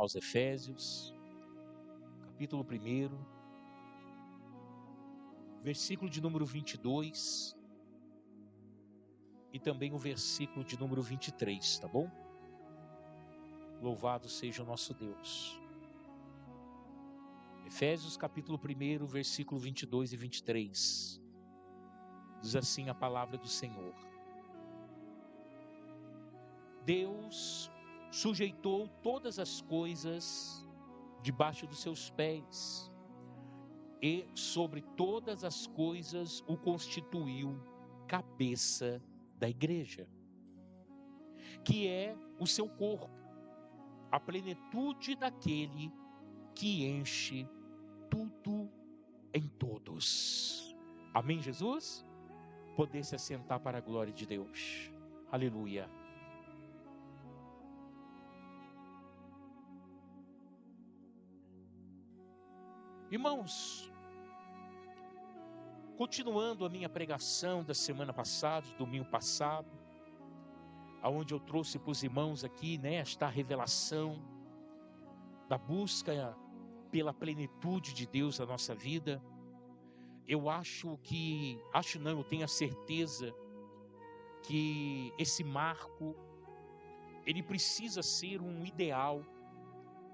aos Efésios, capítulo 1, versículo de número 22 e também o versículo de número 23, tá bom? Louvado seja o nosso Deus. Efésios capítulo 1, versículo 22 e 23. Diz assim a palavra do Senhor: Deus sujeitou todas as coisas debaixo dos seus pés e sobre todas as coisas o constituiu cabeça da igreja, que é o seu corpo, a plenitude daquele que enche tudo em todos. Amém, Jesus? Poder se assentar para a glória de Deus. Aleluia. Irmãos, continuando a minha pregação da semana passada, do domingo passado, aonde eu trouxe para os irmãos aqui, esta revelação da busca pela plenitude de Deus na nossa vida, eu tenho a certeza que esse marco, ele precisa ser um ideal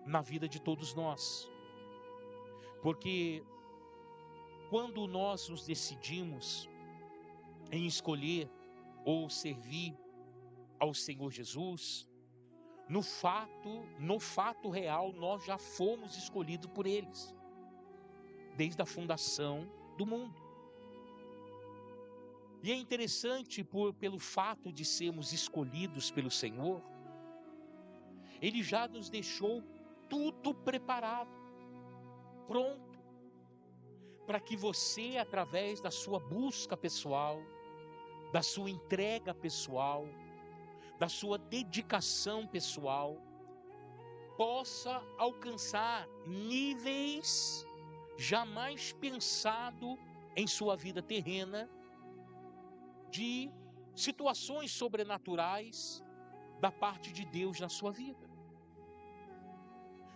na vida de todos nós. Porque quando nós nos decidimos em escolher ou servir ao Senhor Jesus, no fato real, nós já fomos escolhidos por eles, desde a fundação do mundo. E é interessante pelo fato de sermos escolhidos pelo Senhor, Ele já nos deixou tudo preparado, pronto, para que você, através da sua busca pessoal, da sua entrega pessoal, da sua dedicação pessoal, possa alcançar níveis jamais pensado em sua vida terrena, de situações sobrenaturais da parte de Deus na sua vida.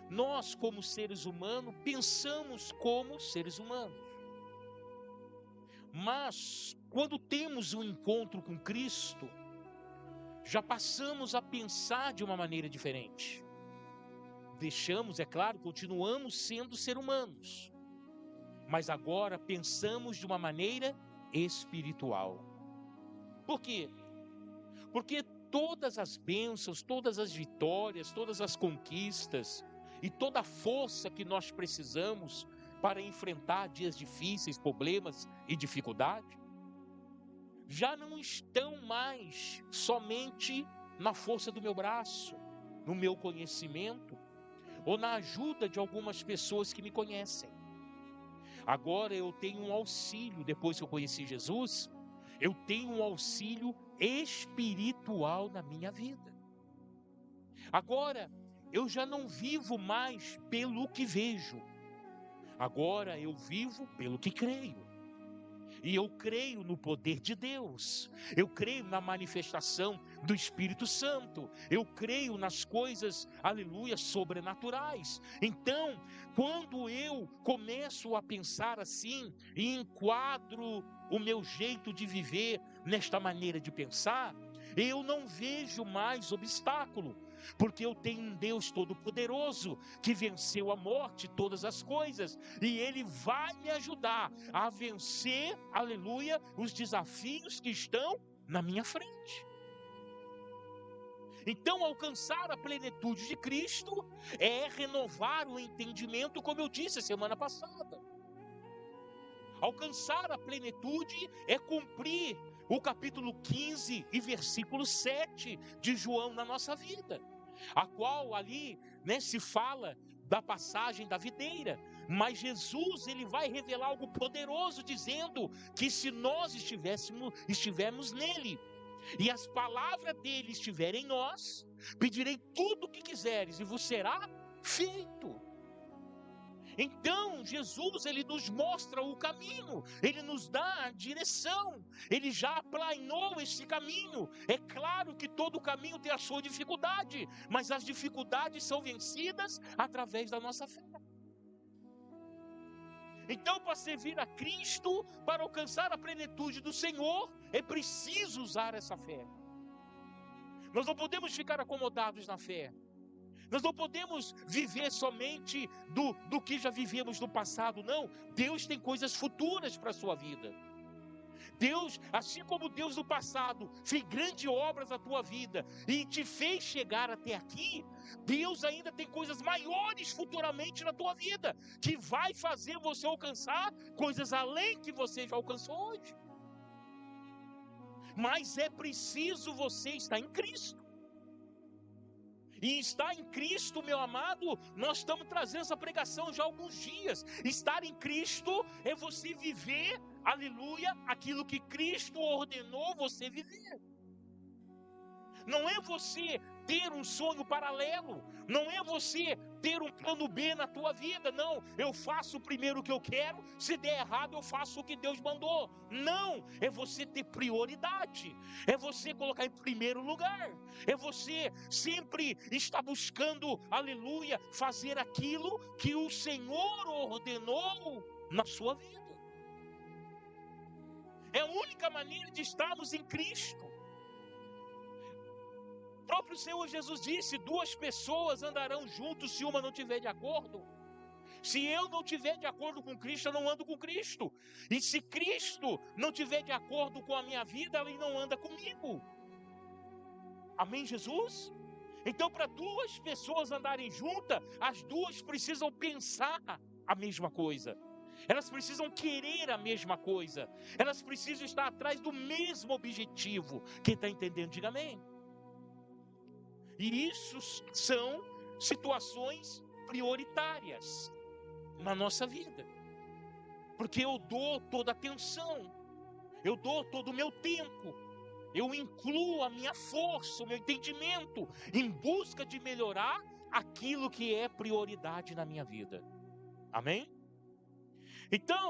Nós, como seres humanos, pensamos como seres humanos. Mas, quando temos um encontro com Cristo, já passamos a pensar de uma maneira diferente. Continuamos sendo seres humanos, mas agora pensamos de uma maneira espiritual. Por quê? Porque todas as bênçãos, todas as vitórias, todas as conquistas e toda a força que nós precisamos para enfrentar dias difíceis, problemas e dificuldade, já não estão mais somente na força do meu braço, no meu conhecimento, ou na ajuda de algumas pessoas que me conhecem. Agora eu tenho um auxílio, depois que eu conheci Jesus, eu tenho um auxílio espiritual na minha vida. Agora, eu já não vivo mais pelo que vejo. Agora eu vivo pelo que creio. E eu creio no poder de Deus. Eu creio na manifestação do Espírito Santo. Eu creio nas coisas, aleluia, sobrenaturais. Então, quando eu começo a pensar assim e enquadro o meu jeito de viver nesta maneira de pensar, eu não vejo mais obstáculo, porque eu tenho um Deus todo-poderoso que venceu a morte, todas as coisas, e Ele vai me ajudar a vencer, aleluia, os desafios que estão na minha frente. Então, alcançar a plenitude de Cristo é renovar o entendimento, como eu disse a semana passada. Alcançar a plenitude é cumprir o capítulo 15 e versículo 7 de João na nossa vida, a qual ali, se fala da passagem da videira, mas Jesus, ele vai revelar algo poderoso, dizendo que se nós estivermos nele, e as palavras dele estiverem em nós, pedirei tudo o que quiseres e vos será feito. Então, Jesus, ele nos mostra o caminho, ele nos dá a direção, ele já aplainou esse caminho. É claro que todo caminho tem a sua dificuldade, mas as dificuldades são vencidas através da nossa fé. Então, para servir a Cristo, para alcançar a plenitude do Senhor, é preciso usar essa fé. Nós não podemos ficar acomodados na fé. Nós não podemos viver somente do que já vivemos no passado, não. Deus tem coisas futuras para a sua vida. Deus, assim como Deus no passado fez grandes obras na tua vida e te fez chegar até aqui, Deus ainda tem coisas maiores futuramente na tua vida, que vai fazer você alcançar coisas além que você já alcançou hoje. Mas é preciso você estar em Cristo. E estar em Cristo, meu amado, nós estamos trazendo essa pregação já há alguns dias. Estar em Cristo é você viver, aleluia, aquilo que Cristo ordenou você viver. Não é você ter um sonho paralelo, não é você ter um plano B na tua vida, não, eu faço primeiro o que eu quero, se der errado eu faço o que Deus mandou. Não, é você ter prioridade, é você colocar em primeiro lugar, é você sempre estar buscando, aleluia, fazer aquilo que o Senhor ordenou na sua vida. É a única maneira de estarmos em Cristo. O próprio Senhor Jesus disse: 2 pessoas andarão juntos se uma não tiver de acordo. Se eu não tiver de acordo com Cristo, eu não ando com Cristo. E se Cristo não tiver de acordo com a minha vida, ele não anda comigo. Amém, Jesus? Então, para 2 pessoas andarem juntas, as 2 precisam pensar a mesma coisa. Elas precisam querer a mesma coisa. Elas precisam estar atrás do mesmo objetivo. Quem está entendendo, diga amém. E isso são situações prioritárias na nossa vida. Porque eu dou toda a atenção, eu dou todo o meu tempo, eu incluo a minha força, o meu entendimento em busca de melhorar aquilo que é prioridade na minha vida. Amém? Então,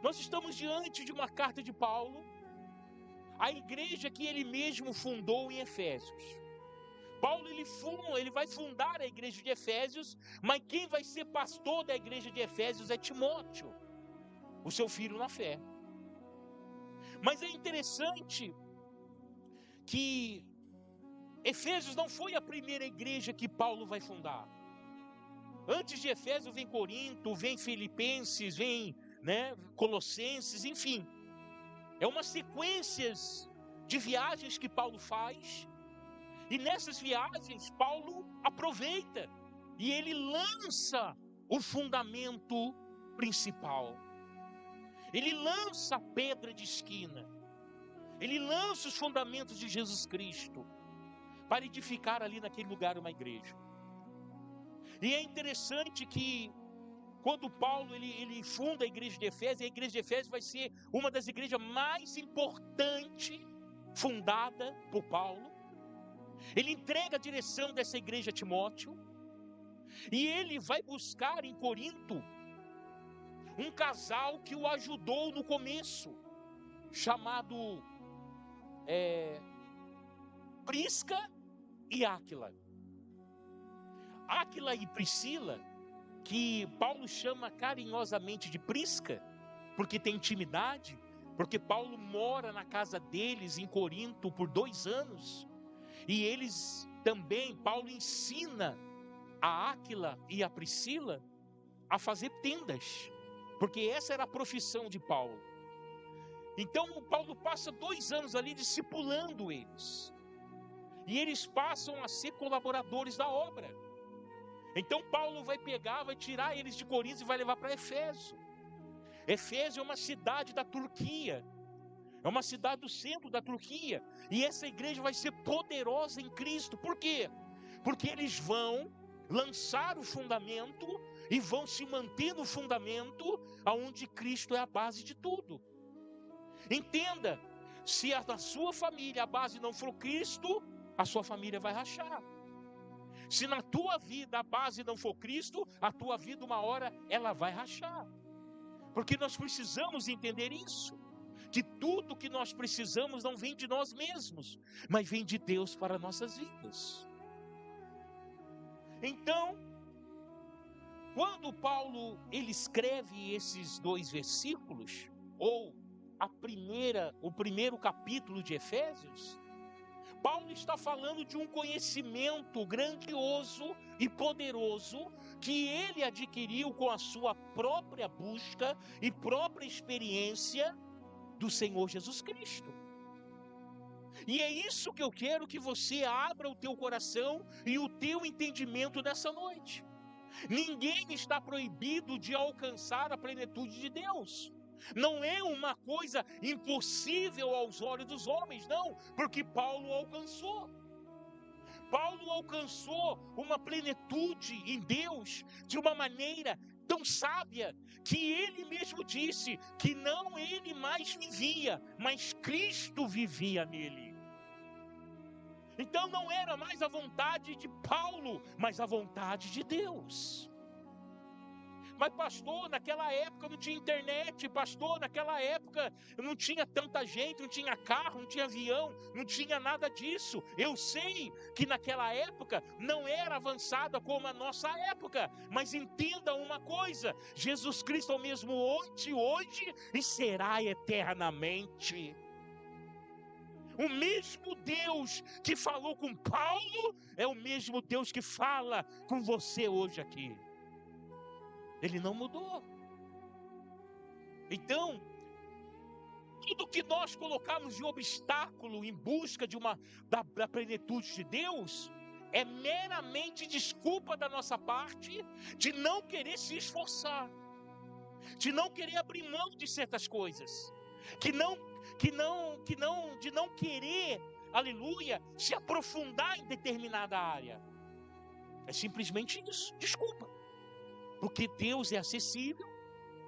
nós estamos diante de uma carta de Paulo, a igreja que ele mesmo fundou em Efésios. Paulo ele vai fundar a igreja de Efésios, mas quem vai ser pastor da igreja de Efésios é Timóteo, o seu filho na fé. Mas é interessante que Efésios não foi a primeira igreja que Paulo vai fundar. Antes de Efésios vem Corinto, vem Filipenses, vem, Colossenses, enfim. É uma sequência de viagens que Paulo faz. E nessas viagens, Paulo aproveita e ele lança o fundamento principal. Ele lança a pedra de esquina. Ele lança os fundamentos de Jesus Cristo para edificar ali naquele lugar uma igreja. E é interessante que quando Paulo ele funda a igreja de Efésios vai ser uma das igrejas mais importantes fundada por Paulo. Ele entrega a direção dessa igreja a Timóteo, e ele vai buscar em Corinto um casal que o ajudou no começo, chamado Prisca e Áquila. Áquila e Priscila, que Paulo chama carinhosamente de Prisca, porque tem intimidade, porque Paulo mora na casa deles em Corinto por 2 anos. E eles também, Paulo ensina a Áquila e a Priscila a fazer tendas, porque essa era a profissão de Paulo. Então Paulo passa 2 anos ali discipulando eles, e eles passam a ser colaboradores da obra. Então Paulo vai tirar eles de Corinto e vai levar para Éfeso. Éfeso é uma cidade da Turquia, é uma cidade do centro da Turquia. E essa igreja vai ser poderosa em Cristo. Por quê? Porque eles vão lançar o fundamento e vão se manter no fundamento aonde Cristo é a base de tudo. Entenda, na sua família a base não for Cristo, a sua família vai rachar. Se na tua vida a base não for Cristo, a tua vida uma hora ela vai rachar. Porque nós precisamos entender isso. Que tudo que nós precisamos não vem de nós mesmos, mas vem de Deus para nossas vidas. Então, quando Paulo ele escreve esses 2 versículos, ou o primeiro capítulo de Efésios, Paulo está falando de um conhecimento grandioso e poderoso que ele adquiriu com a sua própria busca e própria experiência do Senhor Jesus Cristo. E é isso que eu quero que você abra o teu coração e o teu entendimento nessa noite. Ninguém está proibido de alcançar a plenitude de Deus. Não é uma coisa impossível aos olhos dos homens, não, porque Paulo alcançou. Paulo alcançou uma plenitude em Deus de uma maneira tão sábia, que ele mesmo disse que não ele mais vivia, mas Cristo vivia nele. Então não era mais a vontade de Paulo, mas a vontade de Deus. Mas pastor, naquela época não tinha internet, pastor, naquela época não tinha tanta gente, não tinha carro, não tinha avião, não tinha nada disso. Eu sei que naquela época não era avançada como a nossa época, mas entenda uma coisa, Jesus Cristo é o mesmo ontem, hoje e será eternamente. O mesmo Deus que falou com Paulo é o mesmo Deus que fala com você hoje aqui. Ele não mudou. Então, tudo que nós colocamos de obstáculo em busca da plenitude de Deus é meramente desculpa da nossa parte de não querer se esforçar, de não querer abrir mão de certas coisas, de não querer, aleluia, se aprofundar em determinada área. É simplesmente isso, desculpa. Porque Deus é acessível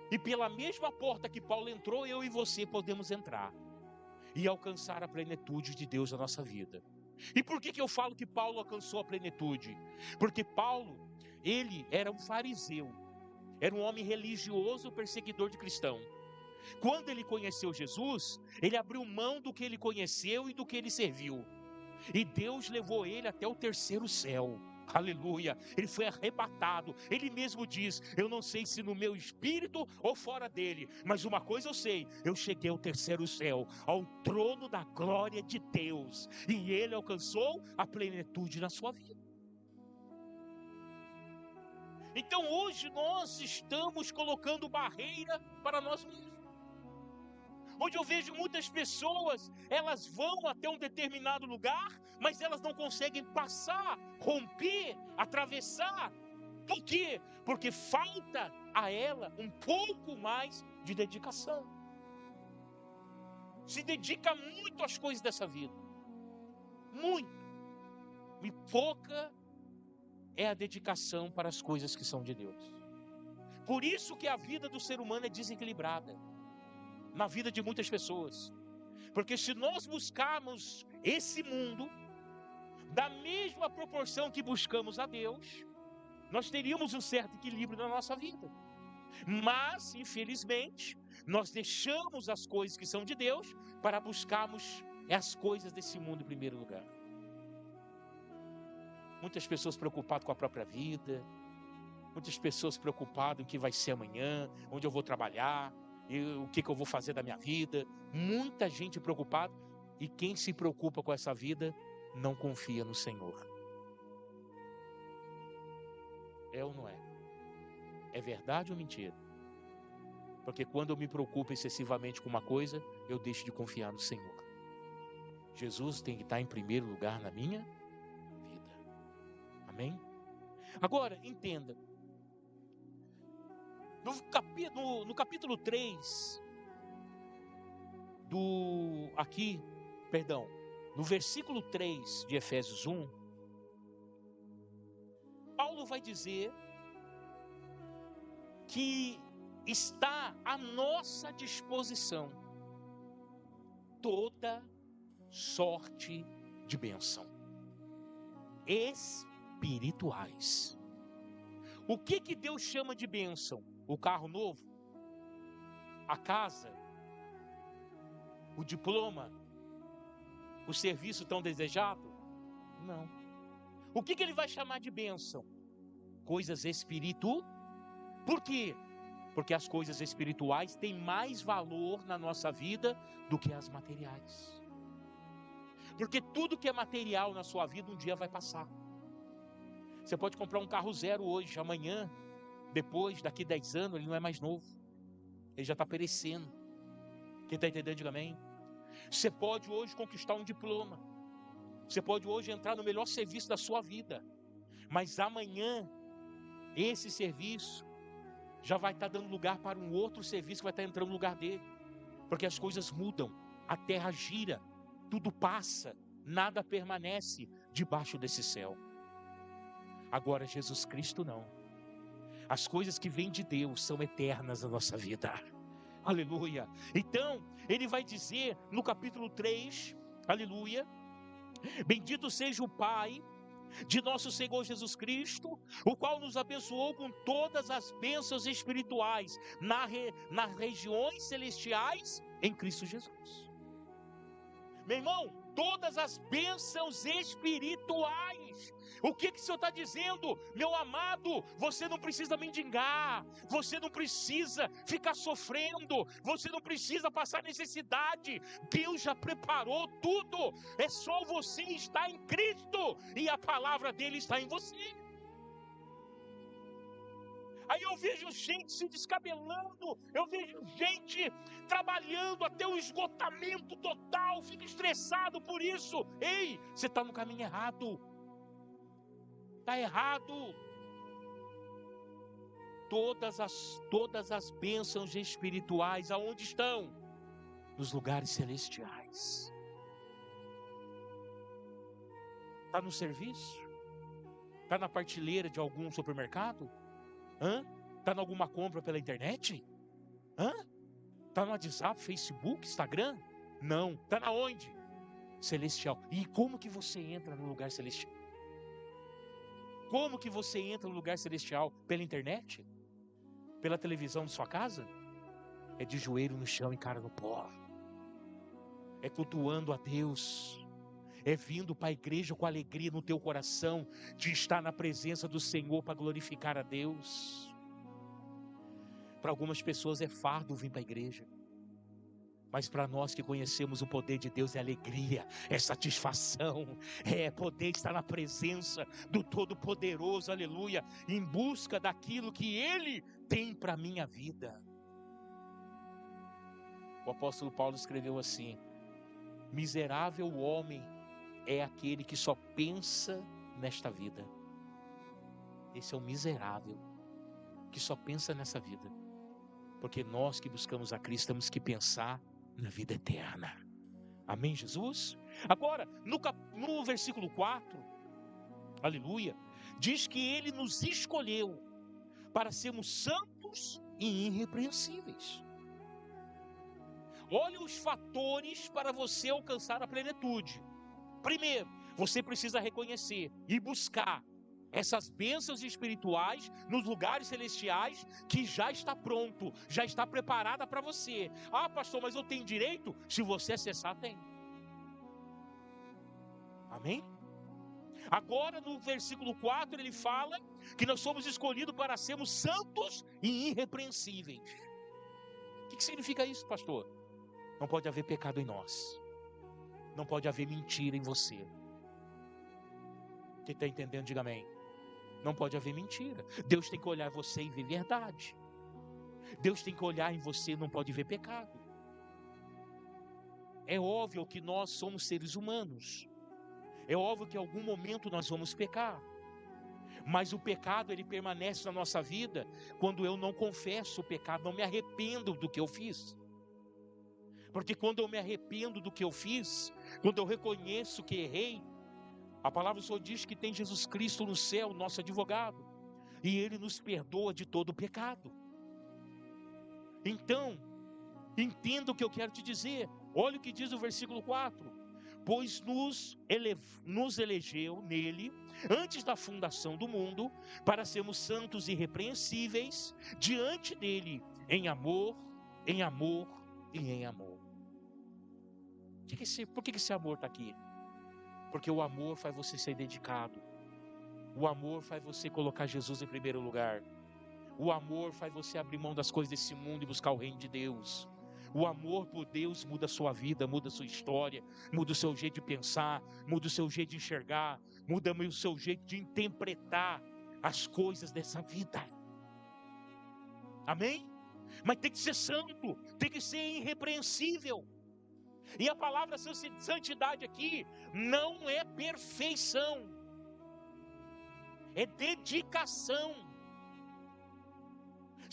e pela mesma porta que Paulo entrou, eu e você podemos entrar e alcançar a plenitude de Deus na nossa vida. E por que eu falo que Paulo alcançou a plenitude? Porque Paulo, ele era um fariseu, era um homem religioso, perseguidor de cristão. Quando ele conheceu Jesus, ele abriu mão do que ele conheceu e do que ele serviu. E Deus levou ele até o 3º céu. Aleluia, ele foi arrebatado. Ele mesmo diz, eu não sei se no meu espírito ou fora dele, mas uma coisa eu sei, eu cheguei ao 3º céu, ao trono da glória de Deus, e ele alcançou a plenitude na sua vida. Então hoje nós estamos colocando barreira para nós mesmos. Onde eu vejo muitas pessoas, elas vão até um determinado lugar, mas elas não conseguem passar, romper, atravessar. Por quê? Porque falta a ela um pouco mais de dedicação. Se dedica muito às coisas dessa vida. Muito. E pouca é a dedicação para as coisas que são de Deus. Por isso que a vida do ser humano é desequilibrada na vida de muitas pessoas, porque se nós buscarmos esse mundo da mesma proporção que buscamos a Deus, nós teríamos um certo equilíbrio na nossa vida. Mas, infelizmente, nós deixamos as coisas que são de Deus para buscarmos as coisas desse mundo em primeiro lugar. Muitas pessoas preocupadas com a própria vida, muitas pessoas preocupadas em o que vai ser amanhã, onde eu vou trabalhar, o que eu vou fazer da minha vida. Muita gente preocupada, e quem se preocupa com essa vida não confia no Senhor. É ou não é? É verdade ou mentira? Porque quando eu me preocupo excessivamente com uma coisa, eu deixo de confiar no Senhor. Jesus tem que estar em primeiro lugar na minha vida. Amém? Agora, entenda. No capítulo 3, no versículo 3 de Efésios 1, Paulo vai dizer que está à nossa disposição toda sorte de bênção espirituais. O que Deus chama de bênção? O carro novo? A casa? O diploma? O serviço tão desejado? Não. O que Ele vai chamar de bênção? Coisas espirituais. Por quê? Porque as coisas espirituais têm mais valor na nossa vida do que as materiais. Porque tudo que é material na sua vida um dia vai passar. Você pode comprar um carro zero hoje, amanhã, depois, daqui 10 anos, ele não é mais novo. Ele já está perecendo. Quem está entendendo, diga amém. Você pode hoje conquistar um diploma. Você pode hoje entrar no melhor serviço da sua vida. Mas amanhã, esse serviço já vai estar dando lugar para um outro serviço que vai estar entrando no lugar dele. Porque as coisas mudam, a terra gira, tudo passa, nada permanece debaixo desse céu. Agora Jesus Cristo não. As coisas que vêm de Deus são eternas na nossa vida. Aleluia. Então, ele vai dizer no capítulo 3, aleluia, bendito seja o Pai de nosso Senhor Jesus Cristo, o qual nos abençoou com todas as bênçãos espirituais nas regiões celestiais em Cristo Jesus. Meu irmão, todas as bênçãos espirituais. O que o Senhor está dizendo? Meu amado, você não precisa mendigar, você não precisa ficar sofrendo, você não precisa passar necessidade. Deus já preparou tudo, é só você estar em Cristo e a palavra dele está em você. Aí eu vejo gente se descabelando, eu vejo gente trabalhando até o esgotamento total, fica estressado por isso. Ei, você está no caminho errado. Está errado. Todas as bênçãos espirituais, aonde estão? Nos lugares celestiais. Está no serviço? Está na prateleira de algum supermercado? Está em alguma compra pela internet? Está no WhatsApp, Facebook, Instagram? Não. Está na onde? Celestial. E como que você entra no lugar celestial? Como que você entra no lugar celestial? Pela internet? Pela televisão de sua casa? É de joelho no chão e cara no pó. É cultuando a Deus. É vindo para a igreja com alegria no teu coração, de estar na presença do Senhor para glorificar a Deus. Para algumas pessoas é fardo vir para a igreja, mas para nós que conhecemos o poder de Deus é alegria, é satisfação, é poder estar na presença do Todo-Poderoso, aleluia, em busca daquilo que Ele tem para a minha vida. O apóstolo Paulo escreveu assim: miserável homem é aquele que só pensa nesta vida. Esse é o miserável que só pensa nessa vida. Porque nós que buscamos a Cristo temos que pensar na vida eterna. Amém, Jesus? Agora, no versículo 4, aleluia, diz que Ele nos escolheu para sermos santos e irrepreensíveis. Olha os fatores para você alcançar a plenitude. Primeiro, você precisa reconhecer e buscar essas bênçãos espirituais nos lugares celestiais que já está pronto, já está preparada para você. Ah, pastor, mas eu tenho direito? Se você acessar, tem. Amém? Agora no versículo 4 ele fala que nós somos escolhidos para sermos santos e irrepreensíveis. O que significa isso, pastor? Não pode haver pecado em nós. Não pode haver mentira em você. Quem está entendendo, diga amém. Não pode haver mentira. Deus tem que olhar você e ver verdade. Deus tem que olhar em você e não pode ver pecado. É óbvio que nós somos seres humanos. É óbvio que em algum momento nós vamos pecar. Mas o pecado, ele permanece na nossa vida quando eu não confesso o pecado, não me arrependo do que eu fiz. Porque quando eu me arrependo do que eu fiz, quando eu reconheço que errei, a palavra do Senhor diz que tem Jesus Cristo no céu, nosso advogado, e Ele nos perdoa de todo o pecado. Então, entenda o que eu quero te dizer. Olha o que diz o versículo 4. pois nos elegeu nele, antes da fundação do mundo, para sermos santos e irrepreensíveis diante dele, em amor e em amor. Por que esse amor está aqui? Porque o amor faz você ser dedicado. O amor faz você colocar Jesus em primeiro lugar. O amor faz você abrir mão das coisas desse mundo e buscar o reino de Deus. O amor por Deus muda a sua vida, muda a sua história, muda o seu jeito de pensar, muda o seu jeito de enxergar, muda o seu jeito de interpretar as coisas dessa vida. Amém? Mas tem que ser santo, tem que ser irrepreensível. E a palavra santidade aqui não é perfeição, é dedicação.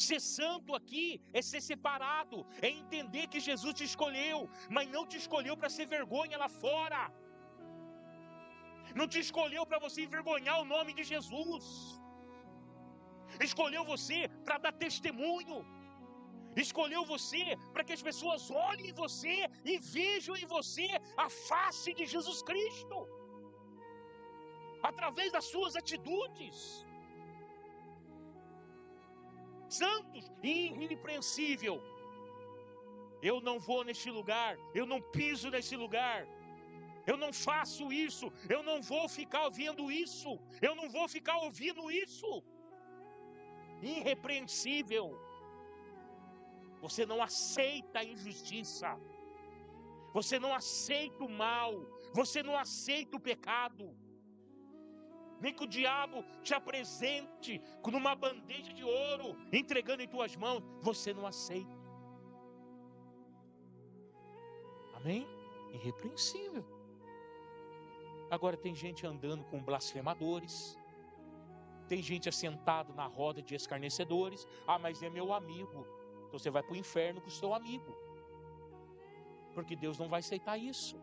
Ser santo aqui é ser separado, é entender que Jesus te escolheu, mas não te escolheu para ser vergonha lá fora. Não te escolheu para você envergonhar o nome de Jesus. Escolheu você para dar testemunho. Escolheu você para que as pessoas olhem em você e vejam em você a face de Jesus Cristo, através das suas atitudes. Santos e irrepreensível. Eu não vou neste lugar, eu não piso nesse lugar, eu não faço isso, eu não vou ficar ouvindo isso, eu não vou ficar ouvindo isso. Irrepreensível. Você não aceita a injustiça, você não aceita o mal, você não aceita o pecado. Nem que o diabo te apresente numa bandeja de ouro, entregando em tuas mãos, você não aceita. Amém? Irrepreensível. Agora tem gente andando com blasfemadores, tem gente assentado na roda de escarnecedores. Ah, mas é meu amigo. Então você vai para o inferno com o seu amigo, porque Deus não vai aceitar isso.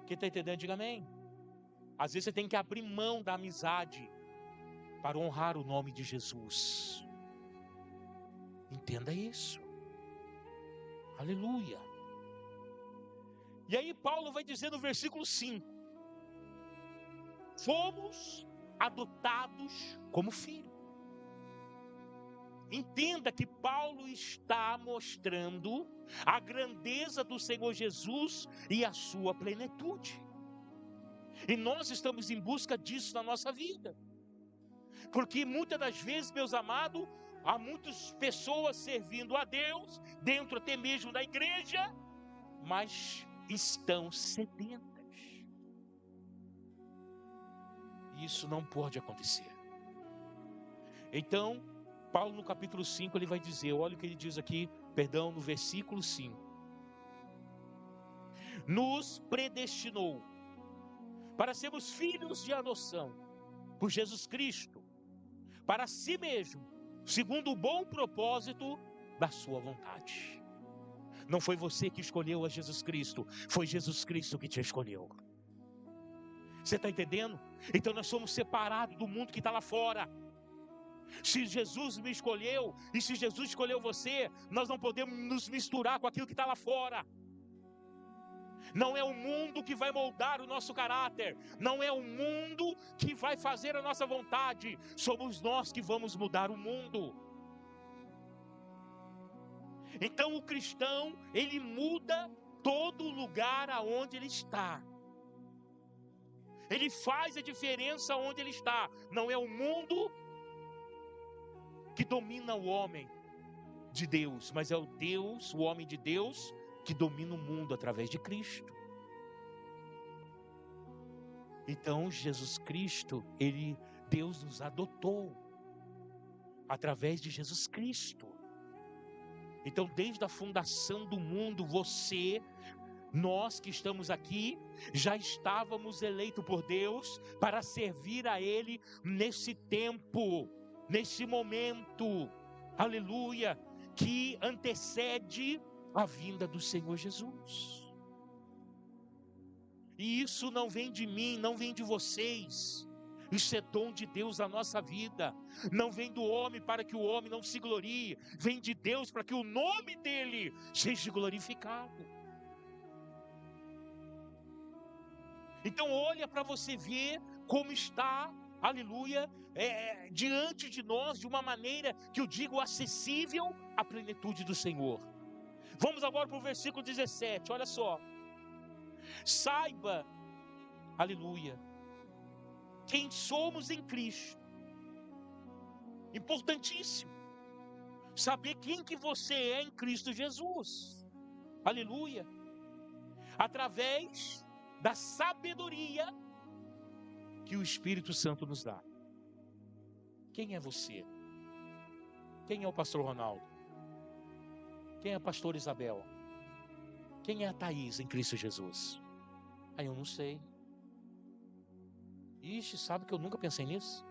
Quem está entendendo, diga amém. Às vezes você tem que abrir mão da amizade para honrar o nome de Jesus. Entenda isso. Aleluia. E aí Paulo vai dizer no versículo 5: fomos adotados como filhos. Entenda que Paulo está mostrando a grandeza do Senhor Jesus e a sua plenitude. E nós estamos em busca disso na nossa vida. Porque muitas das vezes, meus amados, há muitas pessoas servindo a Deus, dentro até mesmo da igreja, mas estão sedentas. Isso não pode acontecer. Então, Paulo no capítulo 5, ele vai dizer, olha o que ele diz aqui, no versículo 5. Nos predestinou para sermos filhos de adoção por Jesus Cristo, para si mesmo, segundo o bom propósito da sua vontade. Não foi você que escolheu a Jesus Cristo, foi Jesus Cristo que te escolheu. Você está entendendo? Então nós somos separados do mundo que está lá fora. Se Jesus me escolheu, e se Jesus escolheu você, nós não podemos nos misturar com aquilo que está lá fora. Não é o mundo que vai moldar o nosso caráter, não é o mundo que vai fazer a nossa vontade, somos nós que vamos mudar o mundo. Então o cristão, ele muda todo lugar aonde ele está. Ele faz a diferença onde ele está. Não é o mundo que domina o homem de Deus, mas é o Deus, o homem de Deus, que domina o mundo através de Cristo. Então Jesus Cristo, Deus nos adotou através de Jesus Cristo. Então desde a fundação do mundo, nós que estamos aqui, já estávamos eleitos por Deus para servir a Ele nesse tempo, nesse momento, aleluia, que antecede a vinda do Senhor Jesus. E isso não vem de mim, não vem de vocês. Isso é dom de Deus na nossa vida. Não vem do homem para que o homem não se glorie. Vem de Deus para que o nome dele seja glorificado. Então olha para você ver como está, aleluia, diante de nós, de uma maneira que eu digo acessível à plenitude do Senhor. Vamos agora para o versículo 17, olha só. Saiba, aleluia, quem somos em Cristo. Importantíssimo. Saber quem que você é em Cristo Jesus. Aleluia. Através da sabedoria que o Espírito Santo nos dá. Quem é você? Quem é o pastor Ronaldo? Quem é a pastora Isabel? Quem é a Thaís em Cristo Jesus? Eu não sei. Ixi, sabe que eu nunca pensei nisso?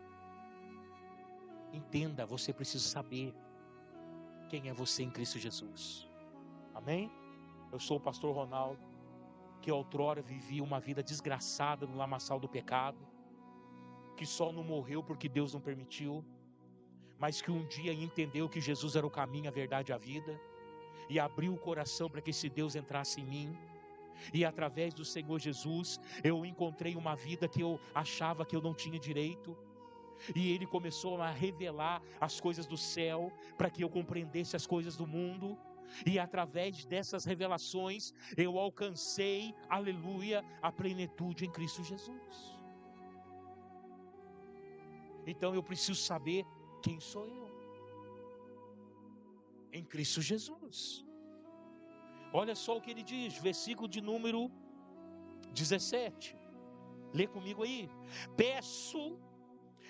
Entenda, você precisa saber quem é você em Cristo Jesus. Amém? Eu sou o pastor Ronaldo, que outrora vivi uma vida desgraçada no lamaçal do pecado, que só não morreu porque Deus não permitiu, mas que um dia entendeu que Jesus era o caminho, a verdade e a vida, e abriu o coração para que esse Deus entrasse em mim. E através do Senhor Jesus, eu encontrei uma vida que eu achava que eu não tinha direito. E Ele começou a revelar as coisas do céu, para que eu compreendesse as coisas do mundo. E através dessas revelações, eu alcancei, aleluia, a plenitude em Cristo Jesus. Então eu preciso saber quem sou eu em Cristo Jesus. Olha só o que ele diz, versículo de número 17. Lê comigo aí. Peço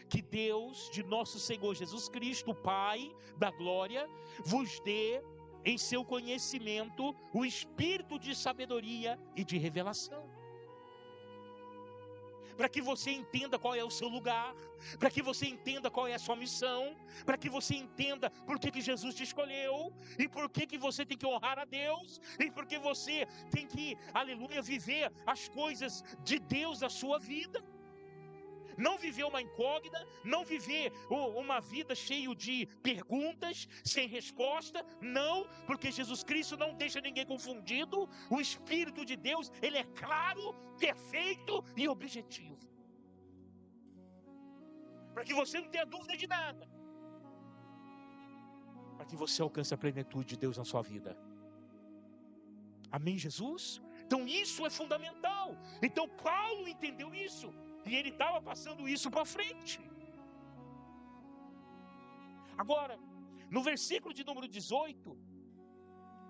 que Deus, de nosso Senhor Jesus Cristo, o Pai da glória, vos dê em seu conhecimento o espírito de sabedoria e de revelação. Para que você entenda qual é o seu lugar, para que você entenda qual é a sua missão, para que você entenda por que Jesus te escolheu, e por que você tem que honrar a Deus, e por que você tem que, aleluia, viver as coisas de Deus na sua vida. Não viver uma incógnita, não viver uma vida cheia de perguntas, sem resposta, não, porque Jesus Cristo não deixa ninguém confundido. O Espírito de Deus, ele é claro, perfeito e objetivo. Para que você não tenha dúvida de nada. Para que você alcance a plenitude de Deus na sua vida. Amém, Jesus? Então isso é fundamental. Então Paulo entendeu isso. E ele estava passando isso para frente. Agora, no versículo de número 18,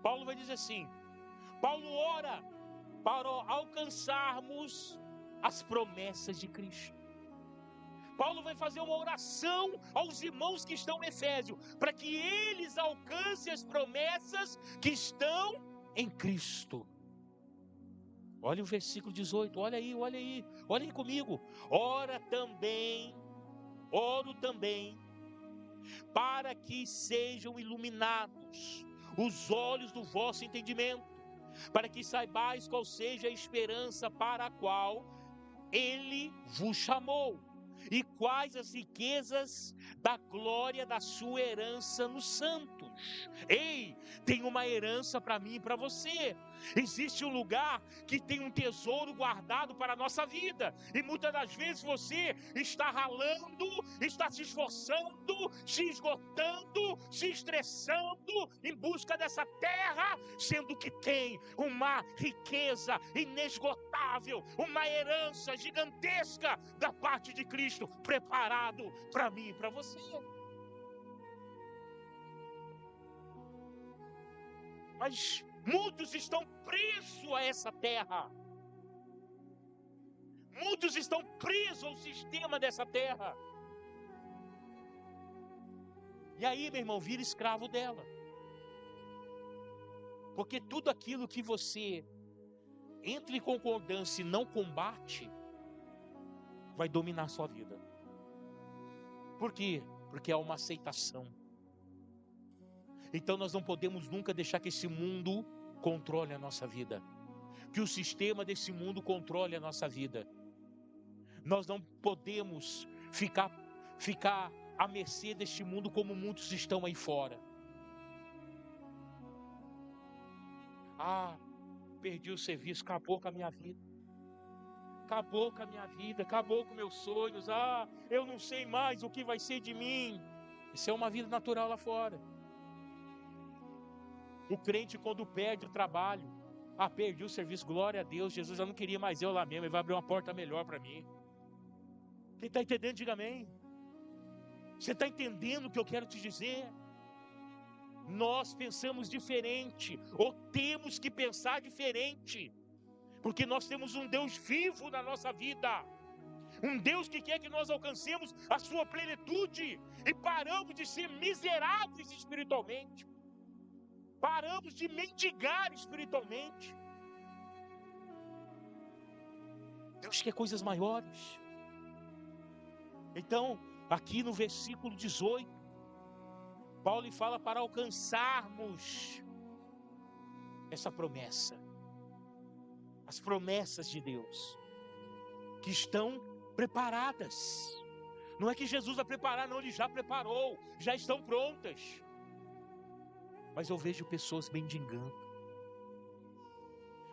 Paulo vai dizer assim: Paulo ora para alcançarmos as promessas de Cristo. Paulo vai fazer uma oração aos irmãos que estão em Efésio, para que eles alcancem as promessas que estão em Cristo. Olha o versículo 18, olha aí comigo. Oro também, para que sejam iluminados os olhos do vosso entendimento, para que saibais qual seja a esperança para a qual Ele vos chamou, e quais as riquezas da glória da sua herança nos santos. Ei, tem uma herança para mim e para você. Existe um lugar que tem um tesouro guardado para a nossa vida, e muitas das vezes você está ralando, está se esforçando, se esgotando, se estressando em busca dessa terra, sendo que tem uma riqueza inesgotável, uma herança gigantesca da parte de Cristo, preparado para mim e para você. Mas muitos estão presos a essa terra. Muitos estão presos ao sistema dessa terra. E aí, meu irmão, vira escravo dela. Porque tudo aquilo que você entra em concordância e não combate, vai dominar a sua vida. Por quê? Porque é uma aceitação. Então nós não podemos nunca deixar que esse mundo controle a nossa vida, que o sistema desse mundo controle a nossa vida. Nós não podemos ficar à mercê deste mundo como muitos estão aí fora. Perdi o serviço, acabou com a minha vida. acabou com a minha vida, acabou com meus sonhos, eu não sei mais o que vai ser de mim. Isso é uma vida natural lá fora. O crente, quando perde o trabalho, perdi o serviço, glória a Deus, Jesus, eu não queria mais eu lá mesmo, ele vai abrir uma porta melhor para mim. Quem está entendendo, diga amém. Você está entendendo o que eu quero te dizer? Nós pensamos diferente, ou temos que pensar diferente, porque nós temos um Deus vivo na nossa vida, um Deus que quer que nós alcancemos a sua plenitude, e paramos de ser miseráveis espiritualmente, paramos de mendigar espiritualmente. Deus quer coisas maiores. Então, aqui no versículo 18, Paulo fala para alcançarmos essa promessa, as promessas de Deus, que estão preparadas. Não é que Jesus vai preparar, não, Ele já preparou, já estão prontas. Mas eu vejo pessoas mendigando.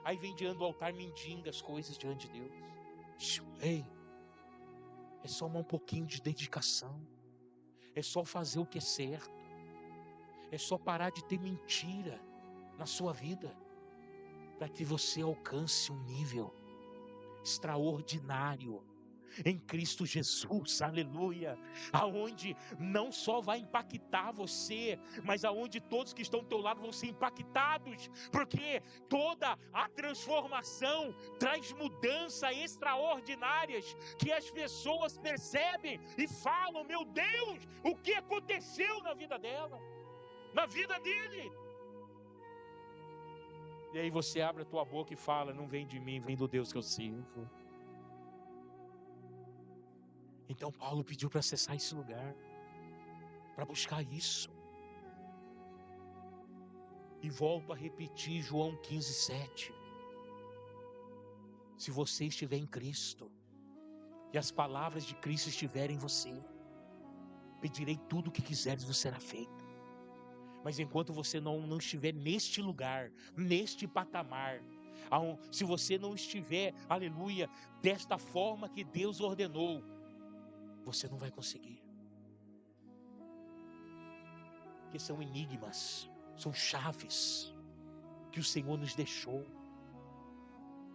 Aí vem diante do altar, mendiga as coisas diante de Deus. Ei, é só um pouquinho de dedicação, é só fazer o que é certo, é só parar de ter mentira na sua vida, para que você alcance um nível extraordinário em Cristo Jesus, aleluia, aonde não só vai impactar você, mas aonde todos que estão ao teu lado vão ser impactados, porque toda a transformação traz mudanças extraordinárias, que as pessoas percebem e falam, meu Deus, o que aconteceu na vida dela, na vida dele? E aí você abre a tua boca e fala, não vem de mim, vem do Deus que eu sirvo. Então Paulo pediu para acessar esse lugar, para buscar isso. E volto a repetir João 15:7. Se você estiver em Cristo, e as palavras de Cristo estiverem em você, pedirei tudo o que quiseres, vos será feito. Mas enquanto você não estiver neste lugar, neste patamar, se você não estiver, aleluia, desta forma que Deus ordenou, você não vai conseguir. Porque são enigmas, são chaves que o Senhor nos deixou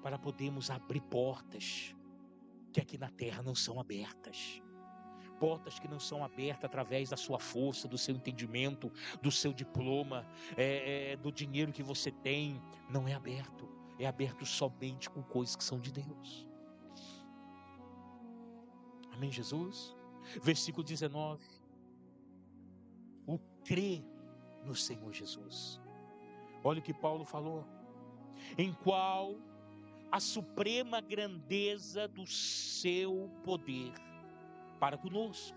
para podermos abrir portas que aqui na terra não são abertas. Portas que não são abertas através da sua força, do seu entendimento, do seu diploma, do dinheiro que você tem. Não é aberto. É aberto somente com coisas que são de Deus. Amém, Jesus? Versículo 19. O crer no Senhor Jesus. Olha o que Paulo falou. Em qual a suprema grandeza do seu poder para conosco,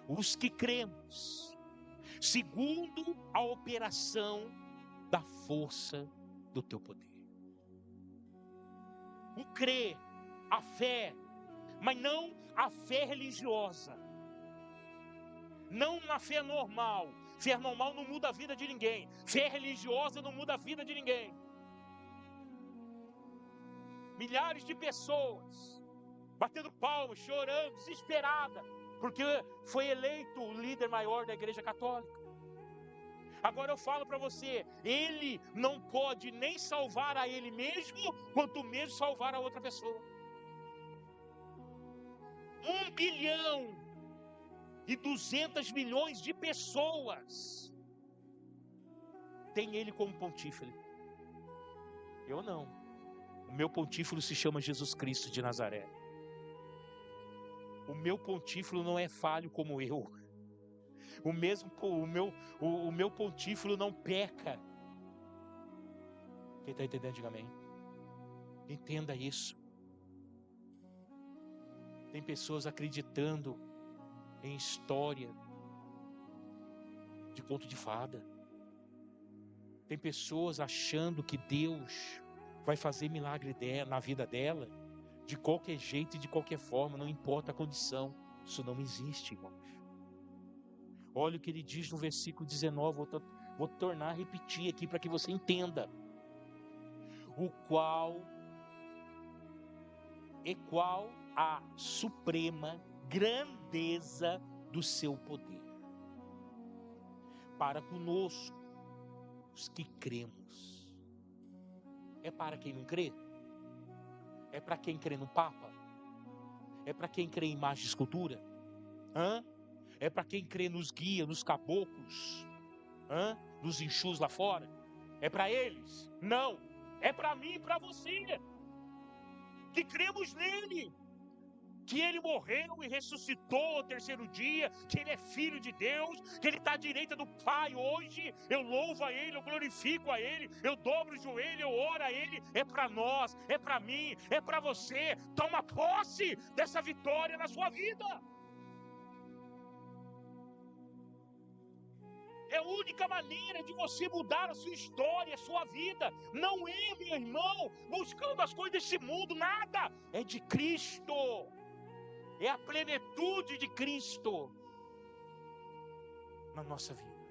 os que cremos, segundo a operação da força do teu poder. O crer, a fé, mas não a fé religiosa, não uma fé normal. Fé normal não muda a vida de ninguém, fé religiosa não muda a vida de ninguém. Milhares de pessoas batendo palmas, chorando, desesperada, porque foi eleito o líder maior da igreja católica. Agora eu falo para você, ele não pode nem salvar a ele mesmo, quanto mesmo salvar a outra pessoa. 1,2 bilhão de pessoas tem ele como pontífice. Eu não. O meu pontífice se chama Jesus Cristo de Nazaré. O meu pontífice não é falho como eu. O meu pontífice não peca. Quem está entendendo, diga amém. Entenda isso. Tem pessoas acreditando em história de conto de fada. Tem pessoas achando que Deus vai fazer milagre na vida dela, de qualquer jeito e de qualquer forma, não importa a condição. Isso não existe, irmãos. Olha o que ele diz no versículo 19, vou tornar a repetir aqui para que você entenda. O qual e qual a suprema grandeza do seu poder para conosco, os que cremos. É para quem não crê? É para quem crê no Papa? É para quem crê em imagem de escultura? É para quem crê nos guias, nos caboclos? Nos enxus lá fora? É para eles? Não. É para mim e para você, que cremos nele, que ele morreu e ressuscitou ao terceiro dia, que ele é filho de Deus, que ele está à direita do Pai hoje. Eu louvo a ele, eu glorifico a ele, eu dobro o joelho, eu oro a ele. É para nós, é para mim, é para você. Toma posse dessa vitória na sua vida. É a única maneira de você mudar a sua história, a sua vida. Não é, meu irmão, buscando as coisas desse mundo, nada. É de Cristo. É a plenitude de Cristo na nossa vida.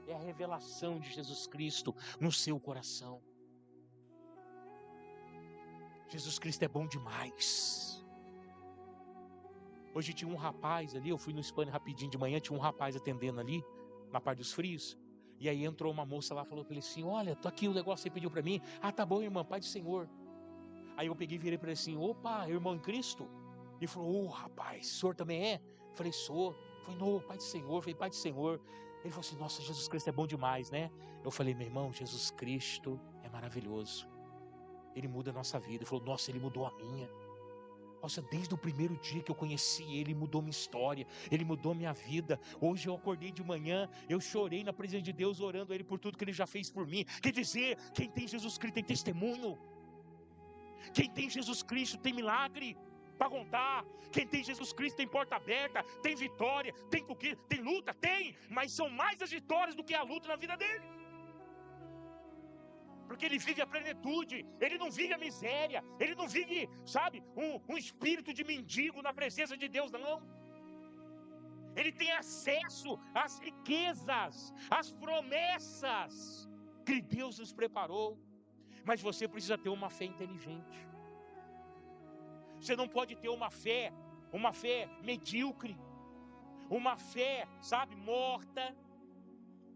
É a revelação de Jesus Cristo no seu coração. Jesus Cristo é bom demais. Hoje tinha um rapaz ali, eu fui no Espanha rapidinho de manhã, tinha um rapaz atendendo ali, na parte dos frios. E aí entrou uma moça lá, falou para ele assim: olha, tô aqui o negócio que você pediu para mim. Ah, tá bom, irmã, Pai do Senhor. Aí eu peguei e virei para ele assim: opa, irmão em Cristo? Ele falou: rapaz, o senhor também é? Eu falei: sou. Foi no Pai do Senhor. Eu falei: Pai do Senhor. Ele falou assim: nossa, Jesus Cristo é bom demais, né? Eu falei: meu irmão, Jesus Cristo é maravilhoso. Ele muda a nossa vida. Ele falou: nossa, ele mudou a minha. Nossa, desde o primeiro dia que eu conheci ele, mudou minha história, ele mudou minha vida. Hoje eu acordei de manhã, eu chorei na presença de Deus, orando a ele por tudo que ele já fez por mim. Quer dizer, quem tem Jesus Cristo tem testemunho. Quem tem Jesus Cristo tem milagre para contar. Quem tem Jesus Cristo tem porta aberta, tem vitória, tem conquista, tem luta, tem, mas são mais as vitórias do que a luta na vida dele. Porque ele vive a plenitude, ele não vive a miséria, ele não vive, sabe, um espírito de mendigo na presença de Deus, não. Ele tem acesso às riquezas, às promessas que Deus nos preparou. Mas você precisa ter uma fé inteligente. Você não pode ter uma fé medíocre, uma fé, sabe, morta,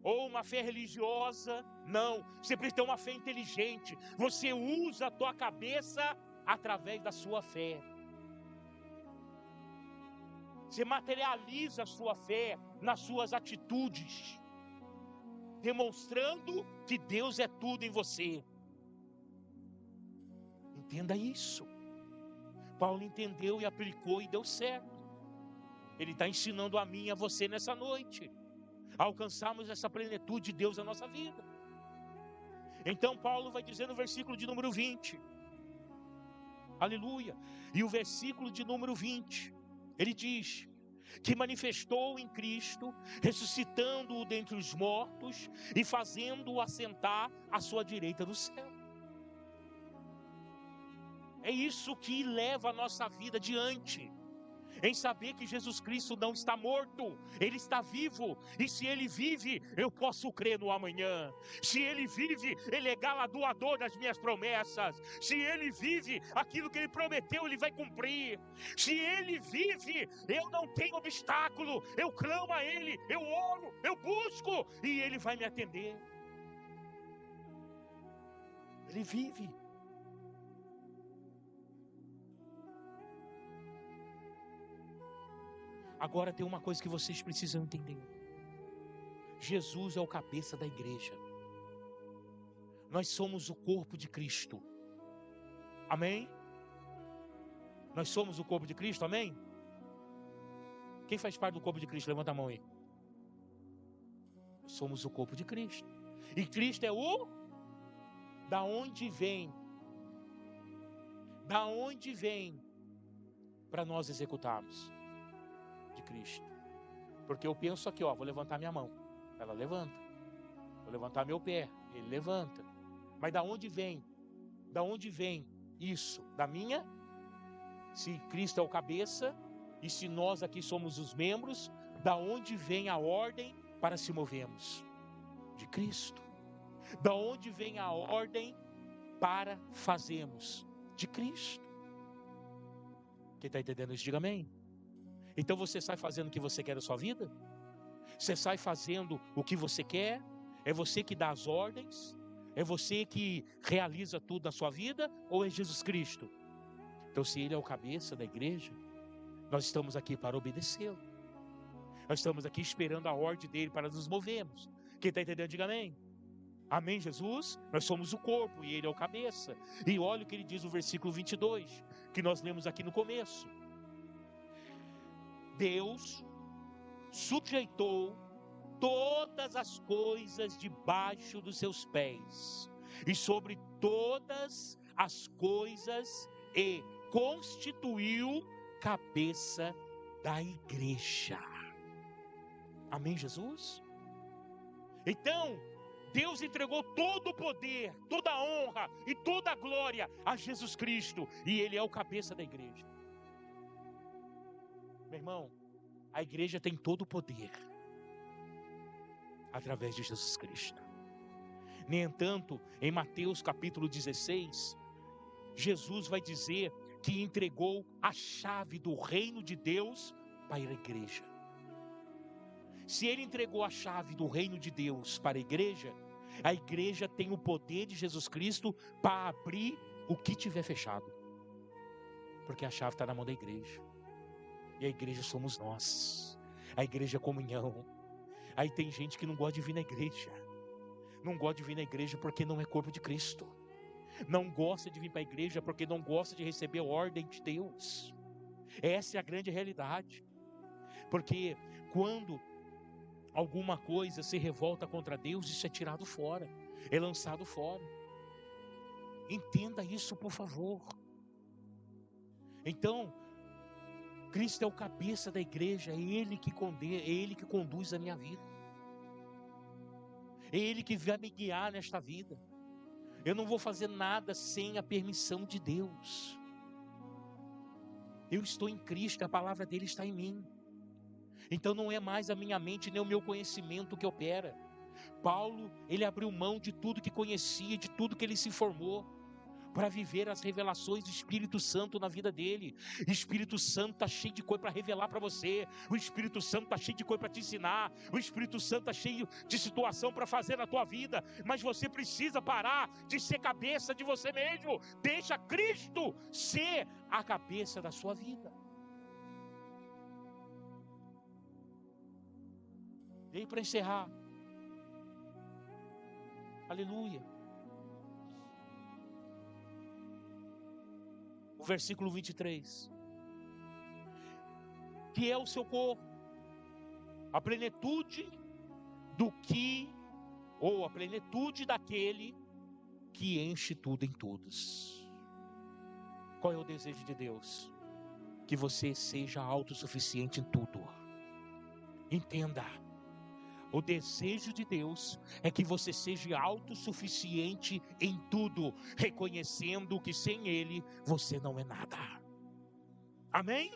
ou uma fé religiosa. Não, você precisa ter uma fé inteligente. Você usa a tua cabeça através da sua fé. Você materializa a sua fé nas suas atitudes, demonstrando que Deus é tudo em você. Entenda isso. Paulo entendeu e aplicou e deu certo. Ele está ensinando a mim e a você nessa noite a alcançarmos essa plenitude de Deus na nossa vida. Então Paulo vai dizer no versículo de número 20, aleluia, e o versículo de número 20, ele diz que manifestou em Cristo, ressuscitando-o dentre os mortos e fazendo-o assentar à sua direita no céu. É isso que leva a nossa vida adiante, em saber que Jesus Cristo não está morto, Ele está vivo. E se Ele vive, eu posso crer no amanhã. Se Ele vive, Ele é galardoador das minhas promessas. Se Ele vive, aquilo que Ele prometeu, Ele vai cumprir. Se Ele vive, eu não tenho obstáculo. Eu clamo a Ele, eu oro, eu busco, e Ele vai me atender. Ele vive. Agora tem uma coisa que vocês precisam entender. Jesus é o cabeça da igreja. Nós somos o corpo de Cristo. Amém? Nós somos o corpo de Cristo, amém? Quem faz parte do corpo de Cristo? Levanta a mão aí. Nós somos o corpo de Cristo. E Cristo é o... Da onde vem? Da onde vem para nós executarmos? De Cristo. Porque eu penso aqui, vou levantar minha mão, ela levanta. Vou levantar meu pé, ele levanta. Mas da onde vem? Da onde vem isso? Da minha? Se Cristo é o cabeça e se nós aqui somos os membros, da onde vem a ordem para se movermos? De Cristo. Da onde vem a ordem para fazermos? de Cristo. Quem está entendendo isso, diga amém. Então você sai fazendo o que você quer da sua vida? Você sai fazendo o que você quer? É você que dá as ordens? É você que realiza tudo na sua vida? Ou é Jesus Cristo? Então, se Ele é o cabeça da igreja, nós estamos aqui para obedecê-lo. Nós estamos aqui esperando a ordem dele para nos movermos. Quem está entendendo, diga amém. Amém, Jesus? Nós somos o corpo e Ele é o cabeça. E olha o que ele diz no versículo 22, que nós lemos aqui no começo. Deus sujeitou todas as coisas debaixo dos seus pés, e sobre todas as coisas, e constituiu cabeça da igreja. Amém, Jesus? Então, Deus entregou todo o poder, toda a honra e toda a glória a Jesus Cristo, e Ele é o cabeça da igreja. Meu irmão, a igreja tem todo o poder através de Jesus Cristo. No entanto, em Mateus capítulo 16, Jesus vai dizer que entregou a chave do reino de Deus para a igreja. Se Ele entregou a chave do reino de Deus para a igreja tem o poder de Jesus Cristo para abrir o que tiver fechado. Porque a chave está na mão da igreja. E a igreja somos nós. A igreja é comunhão. Aí tem gente que não gosta de vir na igreja. Não gosta de vir na igreja porque não é corpo de Cristo. Não gosta de vir para a igreja porque não gosta de receber a ordem de Deus. Essa é a grande realidade. Porque quando alguma coisa se revolta contra Deus, isso é tirado fora, é lançado fora. Entenda isso, por favor. Então, Cristo é o cabeça da igreja, é Ele que conduz a minha vida. É Ele que vai me guiar nesta vida. Eu não vou fazer nada sem a permissão de Deus. Eu estou em Cristo, a palavra dele está em mim. Então não é mais a minha mente nem o meu conhecimento que opera. Paulo, ele abriu mão de tudo que conhecia, de tudo que ele se informou, para viver as revelações do Espírito Santo na vida dele. O Espírito Santo está cheio de coisa para revelar para você. O Espírito Santo está cheio de coisa para te ensinar. O Espírito Santo está cheio de situação para fazer na tua vida. Mas você precisa parar de ser cabeça de você mesmo. Deixa Cristo ser a cabeça da sua vida. E aí, para encerrar, aleluia, o versículo 23, que é o seu corpo, a plenitude do que, ou a plenitude daquele que enche tudo em todos. Qual é o desejo de Deus? Que você seja autossuficiente em tudo. Entenda. O desejo de Deus é que você seja autossuficiente em tudo, reconhecendo que sem Ele você não é nada. Amém?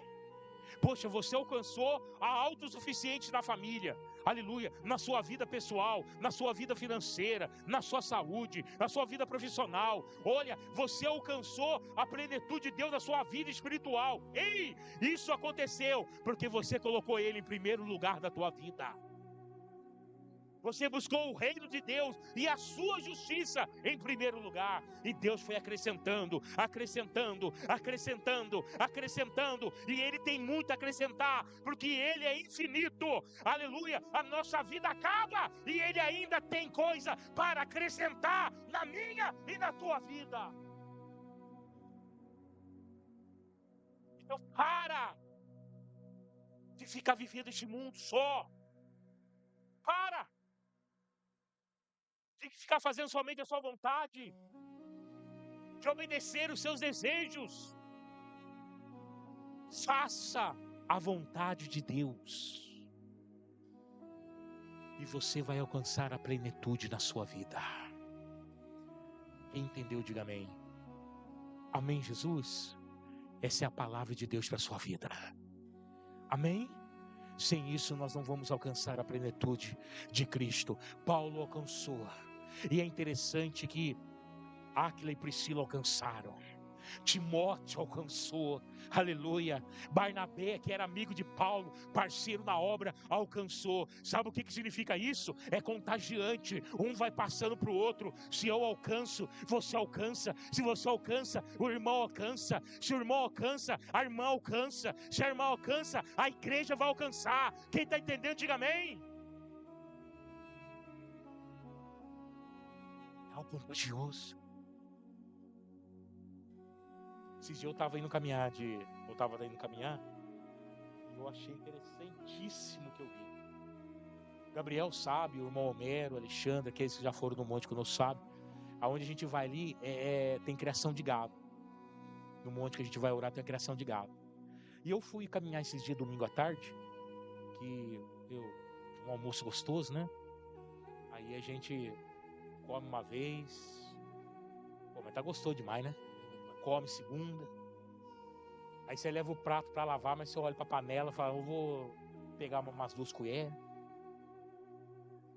Poxa, você alcançou a autossuficiente na família, aleluia, na sua vida pessoal, na sua vida financeira, na sua saúde, na sua vida profissional. Olha, você alcançou a plenitude de Deus na sua vida espiritual. Ei, isso aconteceu porque você colocou Ele em primeiro lugar da tua vida. Você buscou o reino de Deus e a sua justiça em primeiro lugar. E Deus foi acrescentando, acrescentando, acrescentando, acrescentando. E Ele tem muito a acrescentar, porque Ele é infinito. Aleluia, a nossa vida acaba e Ele ainda tem coisa para acrescentar na minha e na tua vida. Então para de ficar vivendo este mundo só. Para de ficar fazendo somente a sua vontade, de obedecer os seus desejos. Faça a vontade de Deus e você vai alcançar a plenitude na sua vida. Quem entendeu, diga amém. Amém, Jesus? Essa é a palavra de Deus para a sua vida. Amém? Sem isso nós não vamos alcançar a plenitude de Cristo. Paulo alcançou. E é interessante que Áquila e Priscila alcançaram. Timóteo alcançou, aleluia. Barnabé, que era amigo de Paulo, parceiro na obra, alcançou. Sabe o que significa isso? É contagiante, um vai passando para o outro. Se eu alcanço, você alcança. Se você alcança, o irmão alcança. Se o irmão alcança, a irmã alcança. Se a irmã alcança, a igreja vai alcançar. Quem está entendendo, diga amém. É algo contagioso. Esses dias eu estava indo caminhar e eu achei interessantíssimo o que eu vi. Gabriel sabe, o irmão Homero, Alexandre, aqueles que já foram no monte que não sabem, aonde a gente vai ali tem criação de gado. No monte que a gente vai orar tem a criação de gado. E eu fui caminhar esses dias domingo à tarde, um almoço gostoso, né? Aí a gente come uma vez, mas tá gostoso demais, né? Come segunda, aí você leva o prato para lavar, mas você olha para a panela e fala, eu vou pegar umas 2 colheres.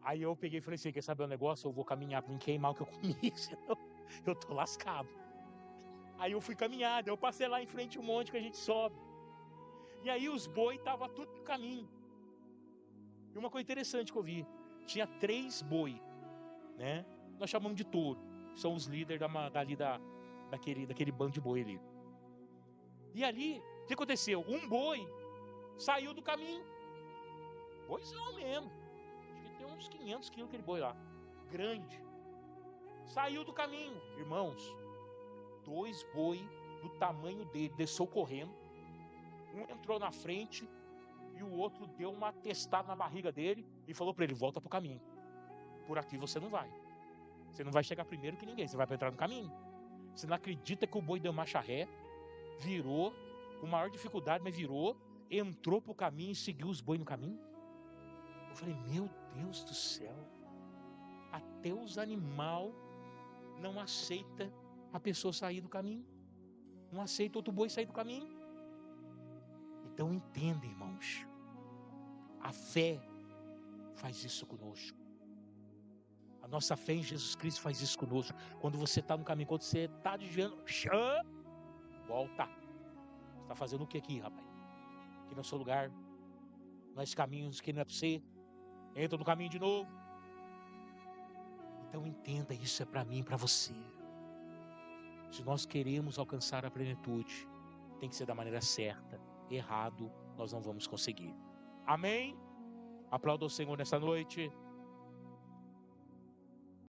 Aí eu peguei e falei assim, quer saber o negócio? Eu vou caminhar para não queimar o que eu comi, senão eu tô lascado. Aí eu fui caminhar, eu passei lá em frente um monte que a gente sobe. E aí os boi estavam tudo no caminho. E uma coisa interessante que eu vi, tinha 3 boi, né? Nós chamamos de touro, são os líderes daquele bando de boi ali. E ali, o que aconteceu? Um boi saiu do caminho. Boizão mesmo. Acho que tem uns 500 quilos aquele boi lá. Grande. Saiu do caminho. Irmãos, 2 boi do tamanho dele desceu correndo. Um entrou na frente e o outro deu uma testada na barriga dele e falou para ele, volta pro caminho. Por aqui você não vai. Você não vai chegar primeiro que ninguém. Você vai entrar no caminho. Você não acredita que o boi deu marcha ré, virou, com maior dificuldade, mas virou, entrou pro caminho e seguiu os boi no caminho? Eu falei, meu Deus do céu, até os animais não aceitam a pessoa sair do caminho, não aceita outro boi sair do caminho. Então entenda, irmãos, a fé faz isso conosco. A nossa fé em Jesus Cristo faz isso conosco. Quando você está no caminho, quando você está desviando, volta. Você está fazendo o que aqui, rapaz? Aqui no seu lugar, nós caminhos que não é para você. Entra no caminho de novo. Então entenda, isso é para mim e para você. Se nós queremos alcançar a plenitude, tem que ser da maneira certa. Errado, nós não vamos conseguir. Amém? Aplauda o Senhor nessa noite.